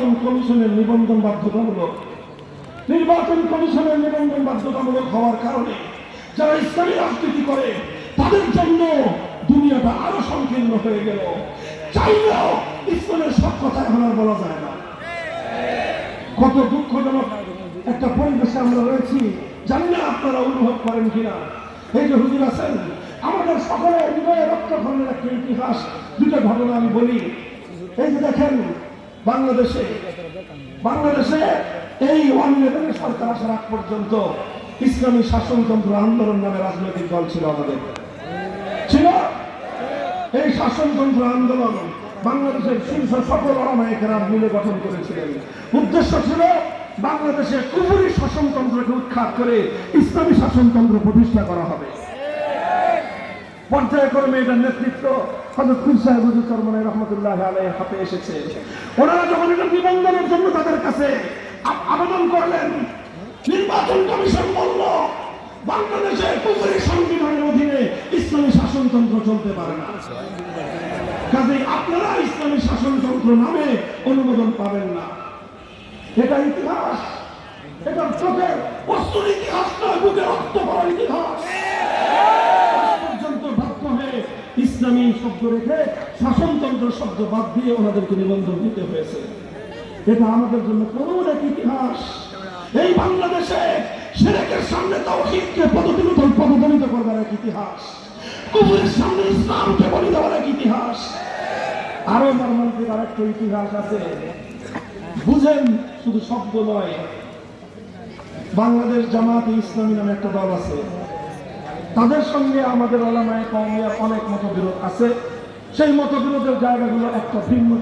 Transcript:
নির্বাচন কমিশনের নিবন্ধন বাধ্যতামূলক। নির্বাচন কমিশনের নিবন্ধন বাধ্যতামূলক হওয়ার কারণে যারা ইসলামী রাজনীতি করে তাদের জন্য দুনিয়াটা আরো সংকীর্ণ হয়ে গেল। চাইলেও ইসলামের সব কথা এখন আর বলা যায় না। কত দুঃখজনক একটা পরিবেশে আমরা রয়েছি, জানি না আপনারা অনুভব করেন কিনা। এই যে হুজুর আছেন, আমাদের সকলের হৃদয়ে রক্তক্ষরণের একটা ইতিহাস। দুটো ঘটনা আমি বলি। এই যে দেখেন, বাংলাদেশে এই 1-11 সরকার আসার আগ পর্যন্ত ইসলামী শাসনতন্ত্র আন্দোলন নামে রাজনৈতিক দল ছিল আমাদের, ছিল। এই শাসনতন্ত্র আন্দোলন বাংলাদেশের শীর্ষ সকল ওলামায়ে কেরাম মিলে গঠন করেছিলেন। উদ্দেশ্য ছিল বাংলাদেশে কুফরি শাসনতন্ত্রকে উৎখাত করে ইসলামী শাসনতন্ত্র প্রতিষ্ঠা করা হবে। পর্যায়ক্রমে এটার নেতৃত্ব হযরত পীর সাহেব হুজুর চরমনাই রহমাতুল্লাহ আলাইহির হাতে এসেছে। ওনারা যখন এটা নিবন্ধনের জন্য তাদের কাছে আবেদন করলেন, নির্বাচন কমিশন বলল বাংলাদেশে কুফরি সংবিধানের অধীনে ইসলামী শাসনতন্ত্র চলতে পারে না, কাজেই আপনারা ইসলামী শাসনতন্ত্র নামে অনুমোদন পাবেন না। এটা ইতিহাস, এটা চোখের বস্তুর ইতিহাস নয়, বুকে রক্ত পড়ার ইতিহাস। পর্যন্ত বাধ্য হয়ে ইসলামী শব্দ রেখে শাসনতন্ত্র শব্দ বাদ দিয়ে ওনাদেরকে নিবন্ধন দিতে হয়েছে। এটা আমাদের জন্য করুণ এক ইতিহাস। এই বাংলাদেশে শিরকের সামনে তাওহীদকে পদদলিত করবার এক ইতিহাস, কুফরের সামনে ইসলামকে বলি দেওয়ার এক ইতিহাস। আরো মর্মান্তিক আরেকটা ইতিহাস আছে, বুঝেন, শুধু শব্দ নয়। বাংলাদেশ জামায়াতে ইসলামী নামে একটা দল আছে, তাদের সঙ্গে আমাদের ওলামায়ে কওমিয়ার অনেক মতবিরোধ আছে। সেই মতবিরোধের জায়গাগুলো একটা ভিন্ন।